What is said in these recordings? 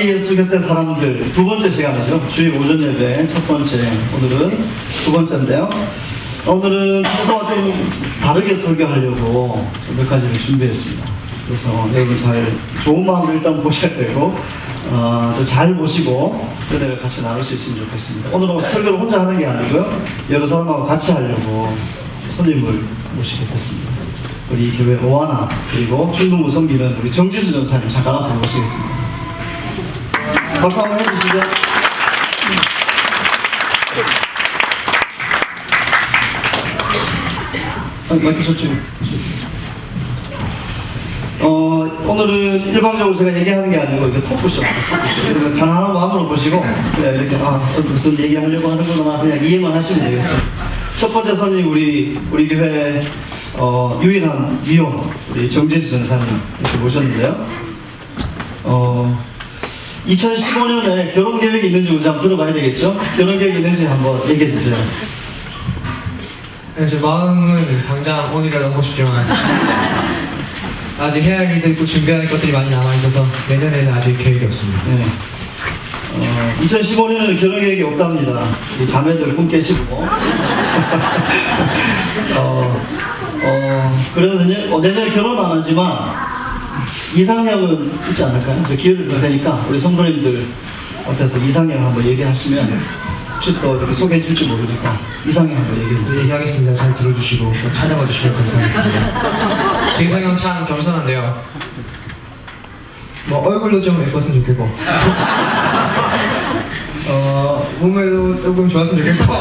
자기 예수 곁에 사람들 두 번째 시간이죠. 주일 오전 예배 첫 번째, 오늘은 두 번째인데요. 오늘은 평소와 좀 다르게 설교하려고 몇 가지를 준비했습니다. 그래서 여러분 좋은 마음으로 일단 보셔야 되고 또 잘 보시고 은혜를 같이 나눌 수 있으면 좋겠습니다. 오늘은 설교를 혼자 하는 게 아니고요, 여러 사람하고 같이 하려고 손님을 모시게 됐습니다. 우리 교회 오하나 그리고 중동부 섬기는 우리 정지수 전사님 잠깐 앞으로 모시겠습니다. 박수 한번 해주시죠. 마이크 저쪽. 오늘은 일방적으로 제가 얘기하는 게 아니고 이게 토크쇼. 여러분 편안한 마음으로 보시고 이렇게 무슨 얘기하려고 하는구나 그냥 이해만 하시면 되겠어요. 첫 번째 손님 우리 교회 유일한 미혼 우리 정재수 전사님 이렇게 모셨는데요. 2015년에 결혼 계획이 있는지 우리 한번 들어봐야 되겠죠? 결혼 계획이 있는지 한번 얘기해 주세요. 네, 제 마음은 당장 오늘이라도 하고 싶지만 아직 해야 할 일도 있고 준비해야 할 것들이 많이 남아있어서 내년에는 아직 계획이 없습니다. 네. 2015년에는 결혼 계획이 없답니다. 우리 자매들 꿈 깨시고. 그래서 내년에 결혼 안 하지만 이상형은 있지 않을까요? 저 기회를 줄 테니까 우리 성도님들 앞에서 이상형 한번 얘기하시면 혹시 또 이렇게 소개해 줄지 모르니까 이상형 한번 얘기해 주세요. 네, 얘기하겠습니다. 잘 들어주시고 찾아봐 주시면 감사하겠습니다. 제 이상형 참 겸손한데요. 얼굴도 좀 예뻤으면 좋겠고 몸매도 조금 좋았으면 좋겠고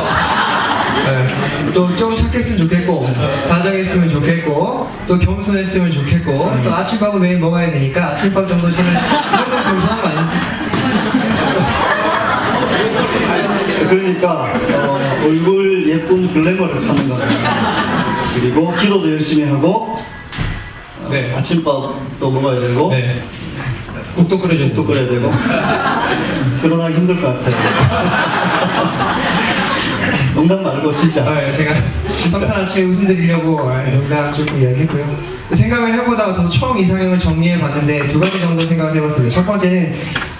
네, 또 좀 착했으면 좋겠고 다정했으면 좋겠고 또 겸손했으면 좋겠고 또 아침밥은 매일 먹어야 되니까 아침밥 정도 저는 이것도 겸손한 거 아닙니까? 그러니까 얼굴 예쁜 글래머를 찾는 거예요. 그리고 기도도 열심히 하고 네. 아침밥도 먹어야 되고 네. 국도 끓여야 되고 결혼하기 힘들 것 같아요. 농담 말고 진짜. 제가 성탄 아침에 웃음 드리려고 농담 조금 이야기했고요. 생각을 해보다가 저도 처음 이상형을 정리해봤는데 두 가지 정도 생각을 해봤습니다. 첫 번째는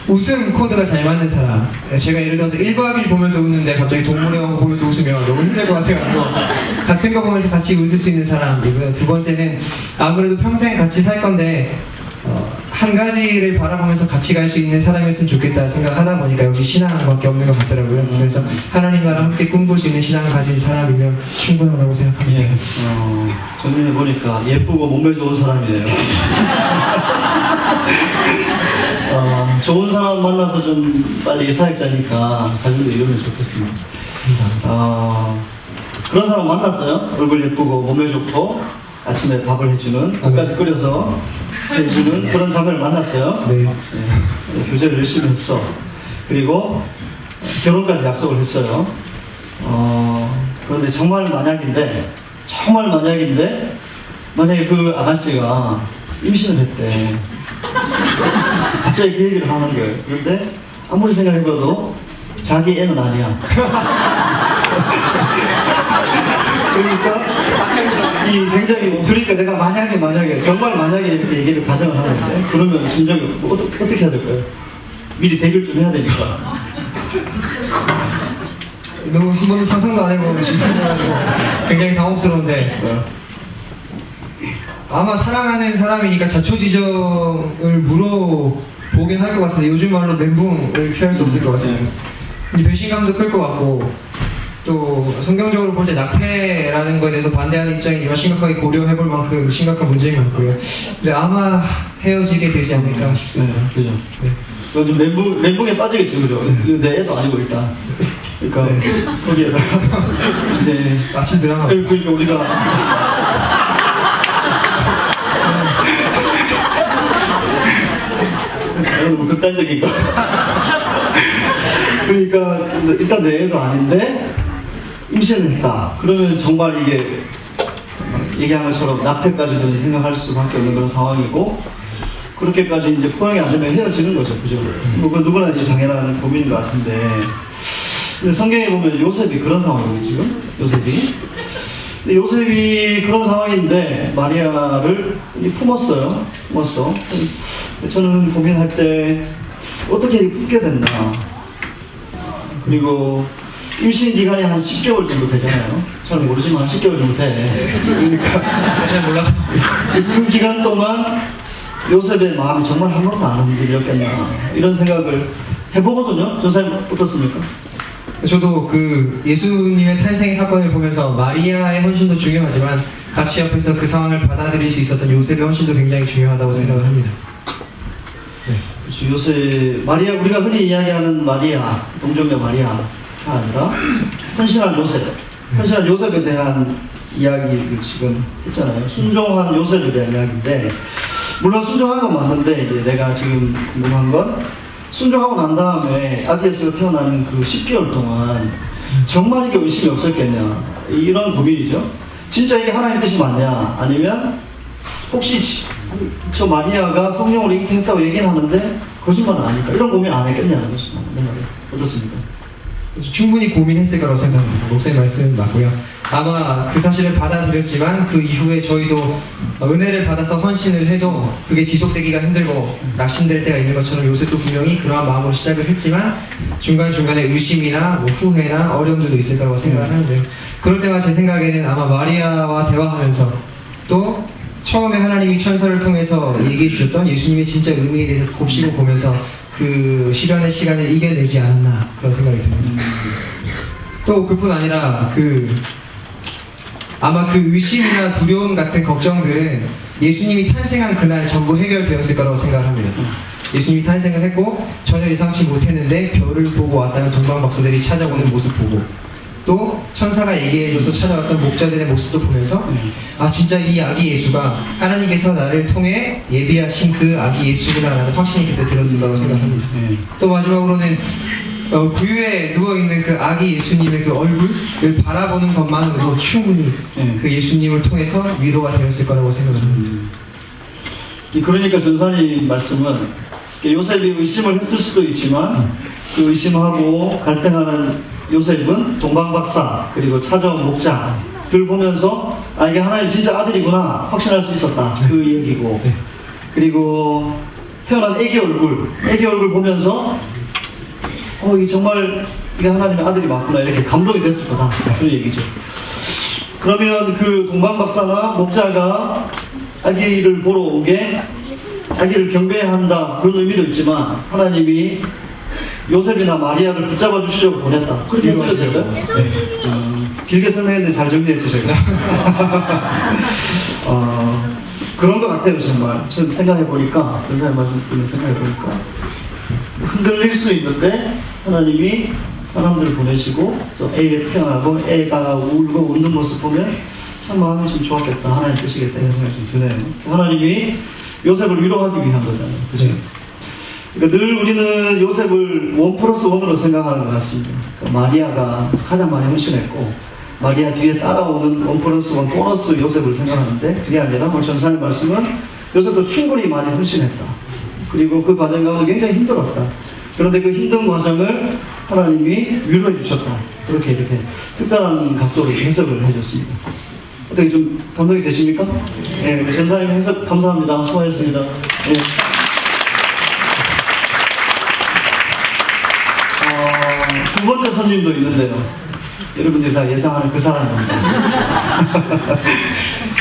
웃음 코드가 잘 맞는 사람. 제가 예를 들어서 1박 2일 보면서 웃는데 갑자기 동물의 왕국 보면서 웃으면 너무 힘들 것 같아가지고 같은 거 보면서 같이 웃을 수 있는 사람이고요. 두 번째는 아무래도 평생 같이 살 건데 한 가지를 바라보면서 같이 갈 수 있는 사람이었으면 좋겠다 생각하다 보니까 역시 신앙밖에 없는 것 같더라고요. 그래서 하나님 나라 함께 꿈꿀 수 있는 신앙을 가진 사람이면 충분하다고 생각합니다. 예. 정리해 보니까 예쁘고 몸매 좋은 사람이에요. 좋은 사람 만나서 좀 빨리 사역자니까 가정도 이루면 좋겠습니다. 그런 사람 만났어요? 얼굴 예쁘고 몸매 좋고 아침에 밥을 해주는, 밥까지 끓여서 해주는 그런 자매를 만났어요. 네. 교제를 열심히 했어. 그리고 결혼까지 약속을 했어요. 그런데 정말 만약에 그 아가씨가 임신을 했대. 갑자기 그 얘기를 하는 거예요. 그런데 아무리 생각해봐도 자기 애는 아니야. 그러니까 내가 만약에 정말 이렇게 얘기를 가정을 하는데 그러면 심정이 어떻게 해야 될까요? 미리 대비를 좀 해야 되니까. 너무 한 번도 상상도 안 해보고 싶어가지고 굉장히 당혹스러운데 아마 사랑하는 사람이니까 자초지종을 물어보긴 할 것 같은데 요즘 말로 멘붕을 피할 수 없을 것 같아요. 배신감도 클 것 같고 또 성경적으로 볼 때 낙태라는 것에 대해서 반대하는 입장이니까 심각하게 고려해볼 만큼 심각한 문제인 것 같고요. 근데 아마 헤어지게 되지 않을까 싶습니다. 네, 그죠. 네. 요즘 멘붕에 빠지겠죠, 그죠? 내 애도 아니고 일단. 그러니까 네. 거기에다가 이제 아침 드라마. 그러니까 우리가 너무 극단적인 거. 그러니까 일단 내 애도 아닌데 임신을 했다. 그러면 정말 이게 얘기한 것처럼 낙태까지도 생각할 수밖에 없는 그런 상황이고 그렇게까지 이제 포용이 안 되면 헤어지는 거죠, 그죠? 뭐 누구나 이제 당연한 고민인 것 같은데 근데 성경에 보면 요셉이 그런 상황이거든요, 지금 요셉이. 근데 요셉이 그런 상황인데 마리아를 품었어. 저는 고민할 때 어떻게 이렇게 붙게 됐나. 그리고 임신 기간이 한 10개월 정도 되잖아요. 잘 모르지만 10개월 정도 돼. 그러니까 잘 몰라서. 그 기간 동안 요셉의 마음이 정말 한 번도 안 흔들렸겠나 이런 생각을 해보거든요. 전사님 어떻습니까? 저도 그 예수님의 탄생 사건을 보면서 마리아의 헌신도 중요하지만 같이 옆에서 그 상황을 받아들일 수 있었던 요셉의 헌신도 굉장히 중요하다고 생각을 합니다. 그렇죠. 요새 마리아, 우리가 흔히 이야기하는 마리아, 동정녀 마리아가 아니라 헌신한 요셉, 헌신한 요셉에 대한 이야기를 지금 했잖아요. 순종한 요셉에 대한 이야기인데, 물론 순종한 건 맞는데 이제 내가 지금 궁금한 건 순종하고 난 다음에 아기 예수가 태어나는 그 10개월 동안 정말 이게 의심이 없었겠냐, 이런 고민이죠. 진짜 이게 하나님 뜻이 맞냐, 아니면 혹시 저 마리아가 성령을 잉태했다고 얘기는 하는데 거짓말은 아닐까, 이런 고민 안 했겠냐는 것입니다. 어떻습니까? 충분히 고민했을 거라고 생각합니다. 목사님 말씀 맞고요. 아마 그 사실을 받아들였지만 그 이후에 저희도 은혜를 받아서 헌신을 해도 그게 지속되기가 힘들고 낙심될 때가 있는 것처럼 요셉도 분명히 그러한 마음으로 시작을 했지만 중간중간에 의심이나 뭐 후회나 어려움들도 있을 거라고 생각을 하는데요. 그럴 때마다 제 생각에는 아마 마리아와 대화하면서 또 처음에 하나님이 천사를 통해서 얘기해 주셨던 예수님의 진짜 의미에 대해서 곱씹어 보면서 그 시련의 시간을 이겨내지 않았나 그런 생각이 듭니다. 또 그뿐 아니라 아마 그 의심이나 두려움 같은 걱정들은 예수님이 탄생한 그날 전부 해결되었을 거라고 생각을 합니다. 예수님이 탄생을 했고 전혀 예상치 못했는데 별을 보고 왔다는 동방박사들이 찾아오는 모습 보고 또 천사가 얘기해줘서 찾아왔던 목자들의 모습도 보면서 아 진짜 이 아기 예수가 하나님께서 나를 통해 예비하신 그 아기 예수구나라는 확신이 그때 들었을 거라고 생각합니다. 또 마지막으로는 구유에 누워있는 그 아기 예수님의 그 얼굴을 바라보는 것만으로도 충분히 그 예수님을 통해서 위로가 되었을 거라고 생각합니다. 그러니까 전사님 말씀은 요셉이 의심을 했을 수도 있지만 그 의심하고 갈등하는 요셉은 동방박사 그리고 찾아온 목자들 보면서 아 이게 하나님 진짜 아들이구나 확신할 수 있었다 그 얘기고 그리고 태어난 애기 얼굴 보면서 이게 정말 이게 하나님의 아들이 맞구나 이렇게 감동이 됐을 거다 그런 얘기죠. 그러면 그 동방박사나 목자가 아기를 보러 온 게 아기를 경배한다 그런 의미도 있지만 하나님이 요셉이나 마리아를 붙잡아 주시려고 보냈다. 그렇게 해석해도 될까요? 네. 길게 설명했는데 잘 정리해 주세요. 그런 것 같아요, 정말. 저도 생각해보니까, 전사님 말씀 듣는 생각해보니까, 흔들릴 수 있는데, 하나님이 사람들을 보내시고, 또 애가 태어나고, 애가 울고 웃는 모습 보면, 참 마음이 좀 좋았겠다. 하나님 뜻이겠다. 이런 생각이 좀 드네요. 하나님이 요셉을 위로하기 위한 거잖아요. 그죠? 그러니까 늘 우리는 요셉을 1+1으로 생각하는 것 같습니다. 그러니까 마리아가 가장 많이 헌신했고 마리아 뒤에 따라오는 1+1 보너스 요셉을 생각하는데 그게 아니라 뭐 전사의 말씀은 요셉도 충분히 많이 헌신했다. 그리고 그 과정 가운데 굉장히 힘들었다. 그런데 그 힘든 과정을 하나님이 위로해 주셨다. 이렇게 특별한 각도로 해석을 해줬습니다. 어떻게 좀 감동이 되십니까? 네, 전사님 해석 감사합니다. 수고하셨습니다. 네. 두 번째 손님도 있는데요. 여러분들이 다 예상하는 그 사람입니다.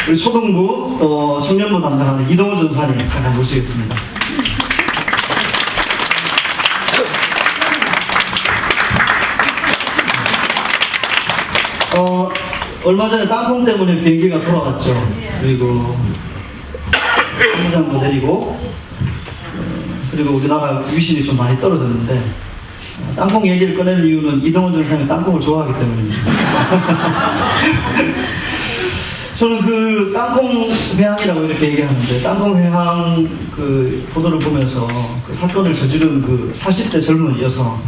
우리 초등부 또 청년부 담당하는 이동호 전사님 잠깐 모시겠습니다. 얼마 전에 땅콩 때문에 비행기가 돌아갔죠. 그리고 사무장도 내리고 그리고 우리나라 위신이 좀 많이 떨어졌는데 땅콩 얘기를 꺼낸 이유는 이동훈 전사님이 땅콩을 좋아하기 때문입니다. 저는 그 땅콩 회항이라고 이렇게 얘기하는데 땅콩 회항 그 보도를 보면서 그 사건을 저지른 그 40대 젊은 여성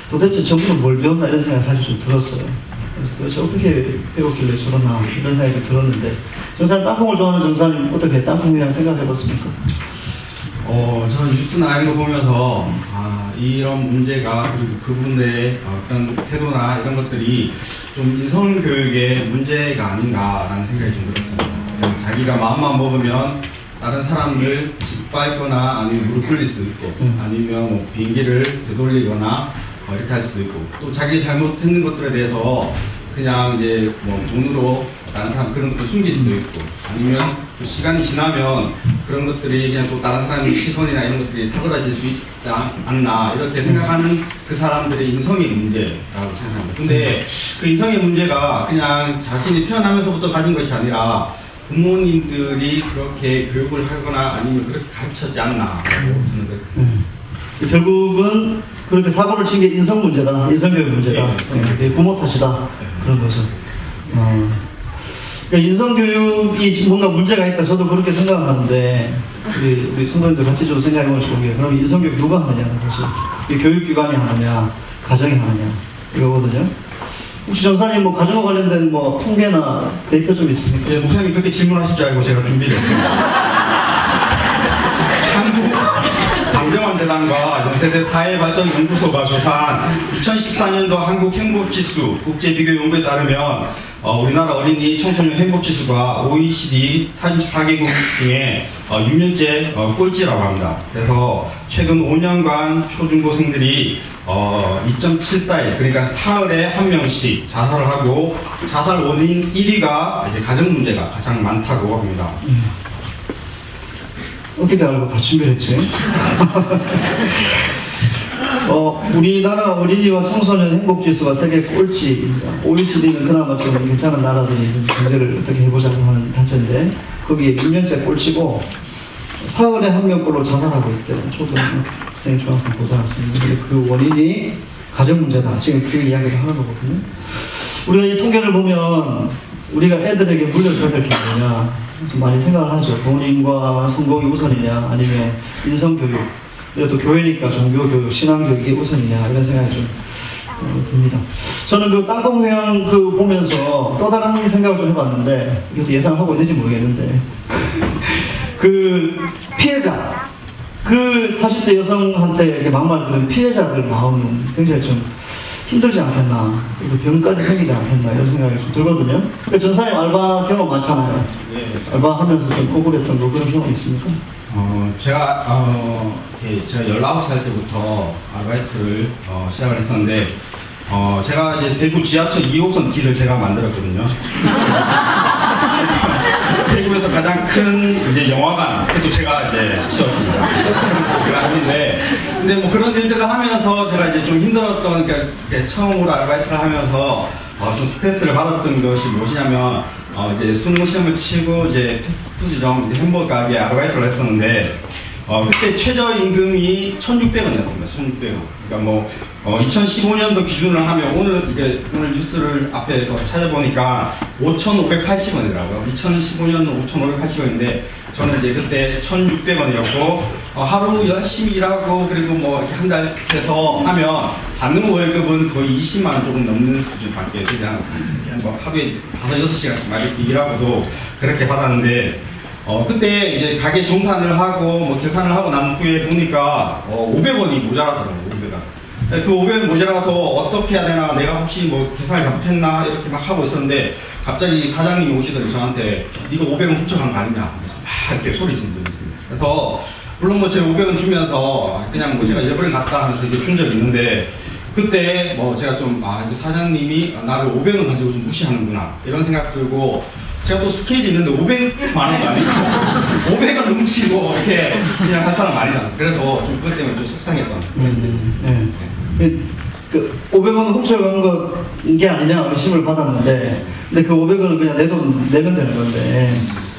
도대체 저분은 뭘 배웠나 이런 생각이 사실 좀 들었어요. 그래서 도대체 어떻게 배웠길래 저러나 이런 생각이 좀 들었는데 전사님 땅콩을 좋아하는 전사님 어떻게 땅콩 회항 생각해봤습니까? 저는 뉴스나 이런 거 보면서, 이런 문제가, 그리고 그분의 어떤 태도나 이런 것들이 좀 인성교육의 문제가 아닌가라는 생각이 좀 들었습니다. 자기가 마음만 먹으면, 다른 사람을 짓밟거나 아니면 무릎 꿇릴 수도 있고 아니면 뭐 비행기를 되돌리거나 이렇게 할 수도 있고 또 자기 잘못했는 것들에 대해서 그냥 이제 뭐 돈으로 다른 사람 그런 것도 숨길 수도 있고 아니면 또 시간이 지나면 그런 것들이 그냥 또 다른 사람의 시선이나 이런 것들이 사그라질 수 있지 않나 이렇게 생각하는 그 사람들의 인성의 문제라고 생각합니다. 근데 그 인성의 문제가 그냥 자신이 태어나면서부터 가진 것이 아니라 부모님들이 그렇게 교육을 하거나 아니면 그렇게 가르쳤지 않나 저는 그렇게 결국은 그렇게 사고를 친 게 인성 문제다, 인성교육 문제다. 그게 부모 탓이다. 그런 거죠. 그러니까 인성교육이 뭔가 문제가 있다. 저도 그렇게 생각하는데, 우리 성도님들 같이 좀 생각해 보시고, 그럼 인성교육 누가 하느냐, 사실. 이게 교육기관이 하느냐, 가정이 하느냐, 이거거든요. 혹시 전사님 뭐 가정과 관련된 뭐 통계나 데이터 좀 있습니까? 예, 목사님이 그렇게 질문하실 줄 알고 제가 준비를 했습니다. 한국 당정원재단과 연세대 사회발전연구소가 조사한 2014년도 한국 행복지수 국제비교연구에 따르면 우리나라 어린이 청소년 행복지수가 OECD 44개국 중에 6년째 꼴찌라고 합니다. 그래서 최근 5년간 초중고생들이 2.74일 그러니까 사흘에 한 명씩 자살을 하고 자살 원인 1위가 이제 가정 문제가 가장 많다고 합니다. 어떻게 알고 다 준비를 했지? 우리나라 어린이와 청소년 행복지수가 세계 꼴찌입니다. OECD는 그나마 좀 괜찮은 나라들이 경제를 어떻게 해보자고 하는 단체인데 거기에 6년째 꼴찌고 사흘에 한 명꼴로 자살하고 있대요. 초등학생, 중학생, 고등학생. 근데 그 원인이 가정 문제다. 지금 그 이야기를 하는 거거든요. 우리가 이 통계를 보면 우리가 애들에게 물려줘야 될 게 뭐냐 좀 많이 생각을 하죠. 본인과 성공이 우선이냐 아니면 인성교육 또 교회니까 종교교육, 신앙교육이 우선이냐 이런 생각이 좀 듭니다. 저는 그 땅콩회양 그 보면서 또 다른 생각을 좀 해봤는데 이것도 예상하고 있는지 모르겠는데 그 피해자 그 40대 여성한테 이렇게 막말 들은 피해자들 마음은 굉장히 좀 힘들지 않겠나, 병까지 생기지 않겠나 이런 생각이 좀 들거든요. 그 전사님 알바 경험 많잖아요. 네. 알바 하면서 좀 억울했던 거 그런 경험 있습니까? 제가 19살 때부터 아르바이트를 시작을 했었는데 제가 이제 대구 지하철 2호선 길을 제가 만들었거든요. 대구에서 가장 큰 이제 영화관, 그것도 제가 이제 지었습니다. 제가 했는데, 근데 뭐 그런 일들을 하면서 제가 이제 좀 힘들었던, 그러니까 처음으로 아르바이트를 하면서 좀 스트레스를 받았던 것이 무엇이냐면, 이제 수능 시험을 치고 이제 패스트푸드점, 이제 햄버거 가게 아르바이트를 했었는데, 그때 최저임금이 1,600원이었습니다. 1,600원. 그러니까 뭐, 2015년도 기준으로 하면 오늘 뉴스를 앞에서 찾아보니까 5,580원이더라고요. 2015년은 5,580원인데 저는 이제 그때 1,600원이었고 하루 열심히 일하고 그리고 뭐 이렇게 한 달 해서 하면 받는 월급은 거의 20만 원 조금 넘는 수준밖에 되지 않았습니다. 뭐 하루에 5-6시간씩 막 이렇게 일하고도 그렇게 받았는데 그때 이제 가게 정산을 하고 뭐 계산을 하고 난 후에 보니까 500원이 모자라더라고요. 500원. 그 500원 모자라서 어떻게 해야 되나, 내가 혹시 뭐 계산을 잘못했나 이렇게 막 하고 있었는데 갑자기 사장님이 오시더니 저한테 네가 500원 훔쳐간 거 아니냐 그래서 막 이렇게 소리 지른 적이 있습니다. 그래서 물론 뭐 제가 500원 주면서 그냥 뭐 제가 잃어버렸다 하면서 이제 준 적이 있는데 그때 뭐 제가 좀 사장님이 나를 500원 가지고 좀 무시하는구나 이런 생각 들고 제가 또 스케일이 있는데 500만 원도 아니고 500원 훔치고 이렇게 그냥 할 사람 아니잖아요. 그래서 좀 그것 때문에 좀 속상했던. 그 500원 훔쳐간 게 아니냐 의심을 받았는데 근데 그 500원은 그냥 내 돈 내면 되는 건데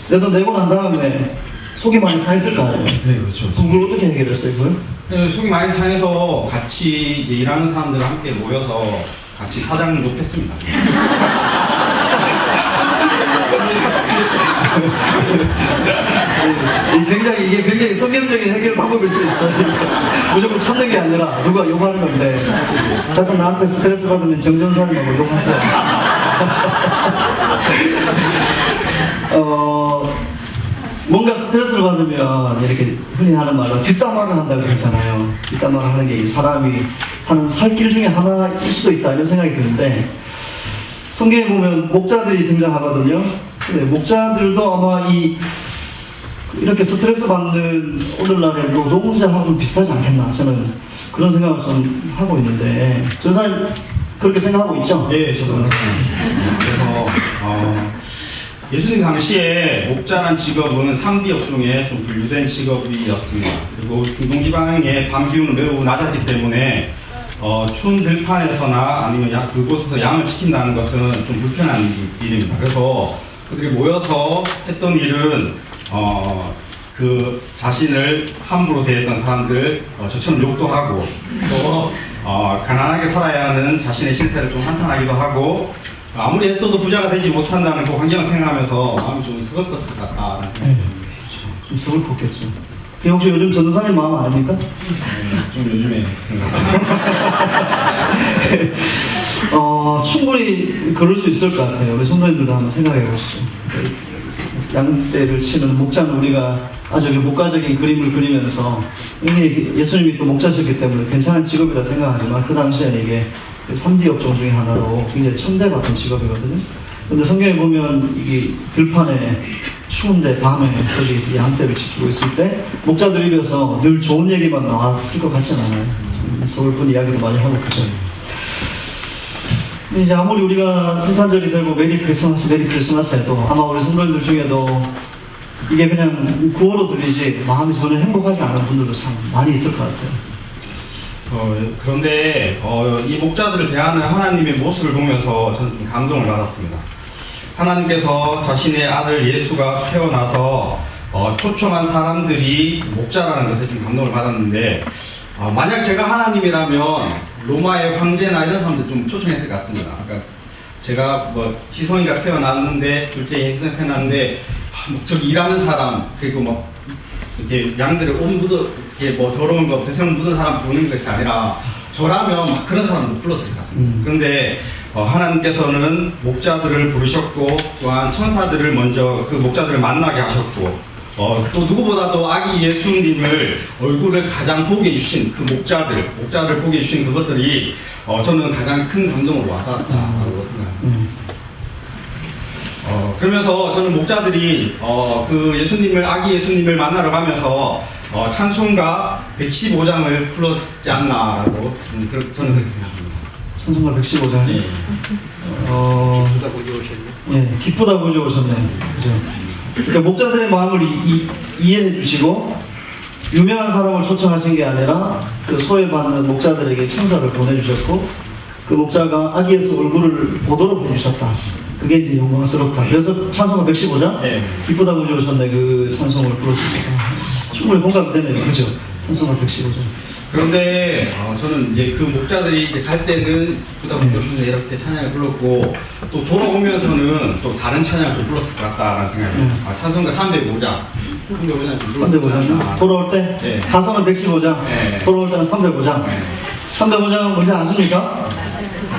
내 돈 내고 난 다음에 속이 많이 상했을 거 아니에요. 네, 그렇죠. 그걸 어떻게 해결했어요, 그걸? 네, 속이 많이 상해서 같이 이제 일하는 사람들과 함께 모여서 같이 사장을 높였습니다. 이게 굉장히 성경적인 해결 방법일 수 있어요. 무조건 참는 게 아니라 누가 욕하는 건데 자꾸 나한테 스트레스 받으면 정전사님하고 욕하세요. 뭔가 스트레스를 받으면 이렇게 흔히 하는 말로 뒷담화를 한다고 그러잖아요. 뒷담화를 하는 게 사람이 사는 살길 중에 하나일 수도 있다 이런 생각이 드는데 목장에 보면 목자들이 등장하거든요. 네, 목자들도 아마 이렇게 스트레스 받는 오늘날의 노동자하고 비슷하지 않겠나 저는 그런 생각을 좀 하고 있는데 전사님 그렇게 생각하고 있죠? 예, 저도 그래서 예수님 당시에 목자란 직업은 3D 업종에 좀 분류된 직업이었습니다. 그리고 중동지방의 밤 기온은 매우 낮았기 때문에 추운 들판에서나 아니면 그곳에서 양을 지킨다는 것은 좀 불편한 일입니다. 그래서 그들이 모여서 했던 일은 그 자신을 함부로 대했던 사람들 저처럼 욕도 하고 또 가난하게 살아야 하는 자신의 신세를 좀 한탄하기도 하고 아무리 애써도 부자가 되지 못한다는 그 환경을 생각하면서 마음이 좀 서글펐을 것 같다는 생각이 듭니다. 좀 서글펐겠죠. 그게 혹시 요즘 전도사님 마음 아닙니까? 좀 요즘에 생각합니다. 충분히 그럴 수 있을 것 같아요. 우리 성도님들도 한번 생각해 보시죠. 양떼를 치는 목자는 우리가 아주 목가적인 그림을 그리면서 이게 예수님이 또 목자셨기 때문에 괜찮은 직업이라 생각하지만 그 당시에는 이게 3D 업종 중에 하나로 굉장히 천대받은 직업이거든요. 근데 성경에 보면 이게 들판에 추운데 밤에 저기 양떼를 지키고 있을 때 목자들 입에서 늘 좋은 얘기만 나왔을 것 같진 않아요. 서글픈 이야기도 많이 하고 그죠. 이제 아무리 우리가 성탄절이 되고 메리 크리스마스 해도 아마 우리 성도님들 중에도 이게 그냥 구호로 들리지 마음이 전혀 행복하지 않은 분들도 참 많이 있을 것 같아요. 그런데 이 목자들을 대하는 하나님의 모습을 보면서 저는 좀 감동을 받았습니다. 하나님께서 자신의 아들 예수가 태어나서 초청한 사람들이 목자라는 것에 좀 감동을 받았는데 만약 제가 하나님이라면 로마의 황제나 이런 사람들 좀 초청했을 것 같습니다. 그러니까 제가 희성이가 태어났는데 둘째 희성이 태어났는데 저기 일하는 사람 그리고 이렇게 양들을 옷 묻어 이렇게 더러운 거 배설 묻은 사람 부르는 것이 아니라 저라면 그런 사람도 불렀을 것 같습니다. 그런데 하나님께서는 목자들을 부르셨고 또한 천사들을 먼저 그 목자들을 만나게 하셨고 또 누구보다도 아기 예수님을 얼굴을 가장 보게 해주신 그 목자들 보게 해주신 그것들이 저는 가장 큰 감동으로 와닿았다고 생각합니다. 그러면서 저는 목자들이 그 아기 예수님을 만나러 가면서 찬송가 115장을 불렀지 않나라고 저는 그렇게 생각합니다. 찬송가 115장. 네. 기쁘다 보지 오셨네. 예, 기쁘다 보지 오셨네. 그죠? 그러니까 목자들의 마음을 이해해 주시고 유명한 사람을 초청하신 게 아니라 그 소외받는 목자들에게 천사를 보내주셨고 그 목자가 아기 예수 얼굴을 보도록 해주셨다. 그게 이제 영광스럽다. 그래서 찬송가 115장 네. 기쁘다 보지 오셨네 그 찬송을 불렀습니다. 충분히 공감이 되네요. 그죠? 찬송가 115장. 그런데 저는 이제 그 목자들이 이제 갈 때는 기쁘다 보지 오셨네 이렇게 찬양을 불렀고 또 돌아오면서는 또 다른 찬양을 또 불렀을 것 같다라는 생각이 듭니다. 찬송가 305장. 305장 좀 불렀을 것 305장? 같다. 돌아올 때? 네. 가서는 115장, 네. 돌아올 때는 305장. 네. 305장은 뭔지 아십니까?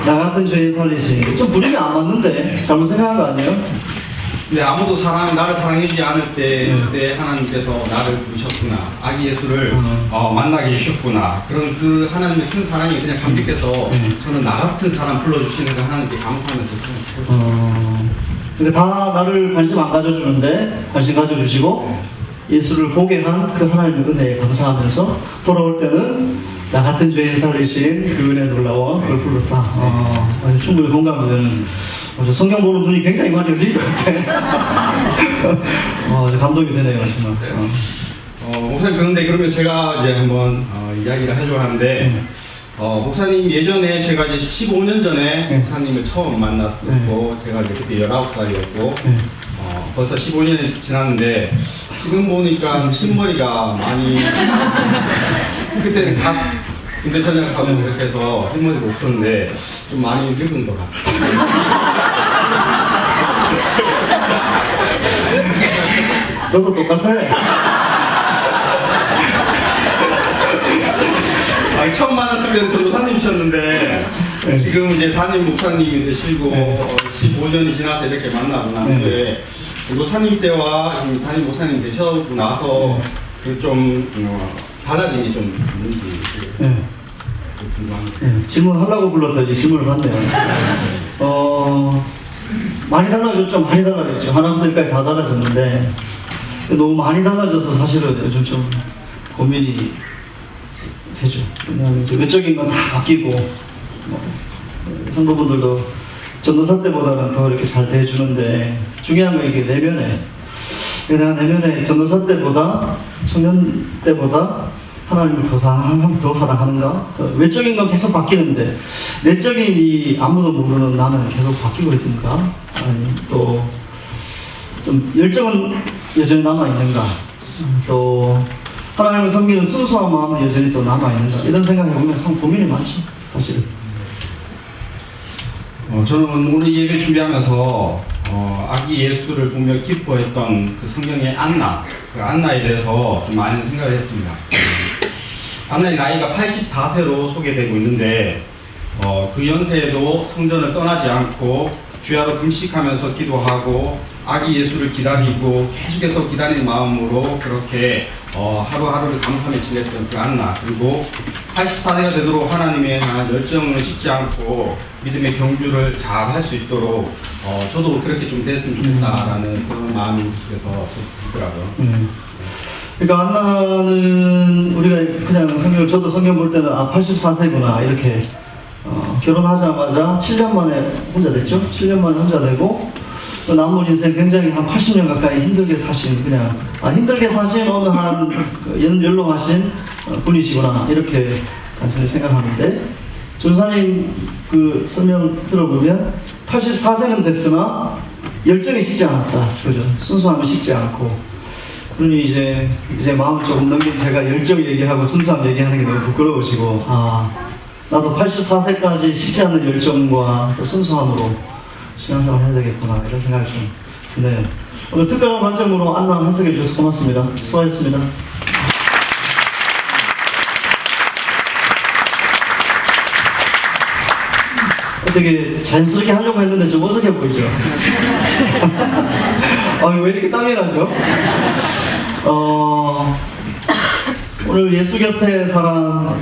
나 같은 죄인 살리시. 좀 분위기 안 맞는데 잘못 생각한 거 아니에요? 근데 아무도 나를 사랑해주지 않을 때 그때 하나님께서 나를 부르셨구나. 아기 예수를 만나게 해주셨구나. 그런 그 하나님의 큰 사랑이 그냥 감격해서 저는 나 같은 사람 불러주시는 그 하나님께 감사하면서 근데 다 나를 관심 안 가져주는데 관심 가져주시고 예수를 보게 한 그 하나님의 은혜에 감사하면서 돌아올 때는 나 같은 죄인 살리신 그 은혜 놀라워 그걸 불렀다. 충분히 공감이 되는 성경 보는 눈이 굉장히 많이 열릴 것 같아. 감동이 되네요 정말. 목사님 그런데 그러면 제가 이제 한번 이야기를 하려고 하는데 목사님 예전에 제가 이제 15년 전에 목사님을 처음 만났었고 제가 이제 그때 19살이었고 벌써 15년이 지났는데 지금 보니까 흰머리가 많이 그때는 군대 전역하고 이렇게 해서 흰머리가 없었는데 좀 많이 늙은 것 같아요. 너도 똑같아. 처음 만났을 때는 전도사님이셨는데 지금 이제 담임 목사님이 되시고 15년이 지나서 이렇게 만나고 나는데 목사님 때와 지금 담임 목사님 되셔고 나서 그 좀 달라진 게 좀 있는지 궁금합니다. 질문하려고 불렀더니 질문을 받네요. 많이 달라졌죠. 많이 달라졌죠. 하나부터 여기까지 다 달라졌는데 너무 많이 달라져서 사실은 요즘 좀 고민이 되죠. 왜냐하면 이제 외적인 건 다 바뀌고, 성도분들도 전도사 때보다는 더 이렇게 잘 대해주는데, 중요한 건 이게 내면에, 내가 내면에 전도사 때보다, 청년 때보다 하나님을 더 사랑하는가? 외적인 건 계속 바뀌는데, 내적인 이 아무도 모르는 나는 계속 바뀌고 있는가? 아니, 또, 좀 열정은 여전히 남아있는가? 또, 하나님을 섬기는 순수한 마음은 여전히 또 남아있는가? 이런 생각해 보면 참 고민이 많죠, 사실은. 저는 오늘 예배 준비하면서 아기 예수를 보며 기뻐했던 그 성경의 안나, 그 안나에 대해서 좀 많은 생각을 했습니다. 안나의 나이가 84세로 소개되고 있는데 그 연세에도 성전을 떠나지 않고 주야로 금식하면서 기도하고 아기 예수를 기다리고 계속해서 기다리는 마음으로 그렇게 하루하루를 감사하며 지냈던 그 안나, 그리고 84세가 되도록 하나님의 향한 열정을 식지 않고 믿음의 경주를 잘 할 수 있도록 저도 그렇게 좀 됐으면 좋겠다라는 그런 마음이 속에서 들더라고요. 그러니까 안나는 우리가 그냥 저도 성경 볼 때는 84세구나 이렇게 결혼하자마자 7년 만에 혼자 됐죠. 7년 만에 혼자 되고 또 남은 인생 굉장히 한 80년 가까이 힘들게 사신 힘들게 사신 어느 한 연로하신 분이시구나 이렇게 단순히 생각하는데, 전사님 그 설명 들어보면 84세는 됐으나 열정이 식지 않았다. 그죠? 순수함이 식지 않고. 그러니 이제 마음을 조금 넘긴 제가 열정 얘기하고 순수함 얘기하는 게 너무 부끄러우시고, 나도 84세까지 식지 않는 열정과 또 순수함으로 신앙생활 해야 되겠구나 이런 생각이 좀 드네요. 오늘 특별한 관점으로 안나 해석해 주셔서 고맙습니다. 수고하셨습니다. 되게 자연스럽게 하려고 했는데 좀 어색해 보이죠? 왜 이렇게 땀이 나죠? 오늘 예수 곁에 살아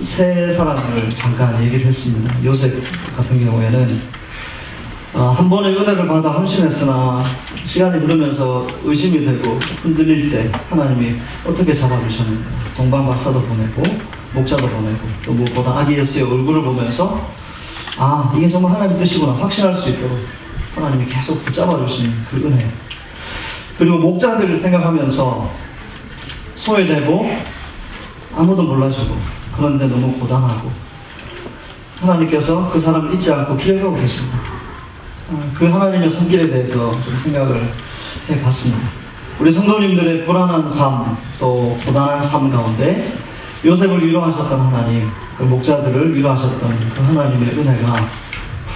세 사람을 잠깐 얘기를 했습니다. 요셉 같은 경우에는 한 번의 은혜를 받아 헌신했으나 시간이 흐르면서 의심이 되고 흔들릴 때 하나님이 어떻게 잡아주셨는가. 동방박사도 보내고 목자도 보내고 또 무엇보다 아기 예수의 얼굴을 보면서 이게 정말 하나님 뜻이구나 확신할 수 있도록 하나님이 계속 붙잡아주신 그 은혜. 그리고 목자들을 생각하면서 소외되고 아무도 몰라주고 그런데 너무 고단하고 하나님께서 그 사람을 잊지 않고 기억하고 계십니다. 그 하나님의 손길에 대해서 좀 생각을 해봤습니다. 우리 성도님들의 불안한 삶, 또 고단한 삶 가운데 요셉을 위로하셨던 하나님, 그 목자들을 위로하셨던 그 하나님의 은혜가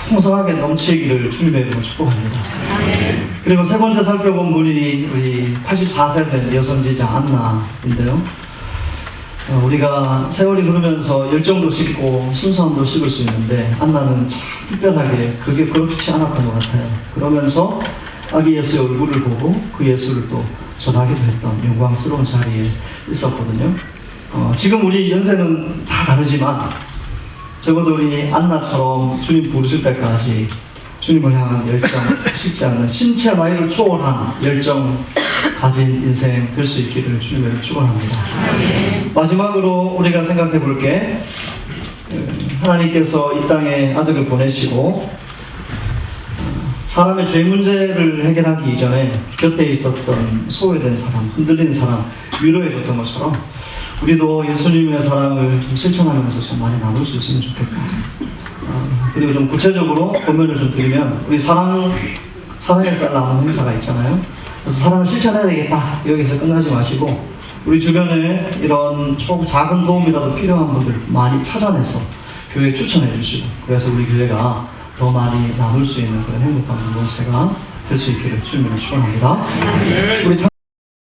풍성하게 넘치기를 주님의 이름으로 축복합니다. 그리고 세 번째 살펴본 분이 우리 84세 된 여성지자 안나인데요. 우리가 세월이 흐르면서 열정도 식고 순수함도 식을 수 있는데 안나는 참 특별하게 그게 그렇지 않았던 것 같아요. 그러면서 아기 예수의 얼굴을 보고 그 예수를 또 전하기도 했던 영광스러운 자리에 있었거든요. 지금 우리 연세는 다 다르지만 적어도 우리 안나처럼 주님 부르실 때까지 주님을 향한 열정 식지 않는 신체 나이를 초월한 열정 가진 인생 될 수 있기를 주님을 축원합니다. 마지막으로 우리가 생각해 볼 게 하나님께서 이 땅에 아들을 보내시고 사람의 죄 문제를 해결하기 이전에 곁에 있었던 소외된 사람, 흔들린 사람 위로해 줬던 것처럼 우리도 예수님의 사랑을 좀 실천하면서 좀 많이 나눌 수 있으면 좋겠다. 그리고 좀 구체적으로 본면을 좀 드리면 우리 사랑의 쌀라는 행사가 있잖아요. 그래서 사랑을 실천해야 되겠다. 여기서 끝나지 마시고 우리 주변에 이런 작은 도움이라도 필요한 분들 많이 찾아내서 교회에 추천해 주시고 그래서 우리 교회가 더 많이 나눌 수 있는 그런 행복한 공동체가 될 수 있기를 주님으로 축원합니다. 우리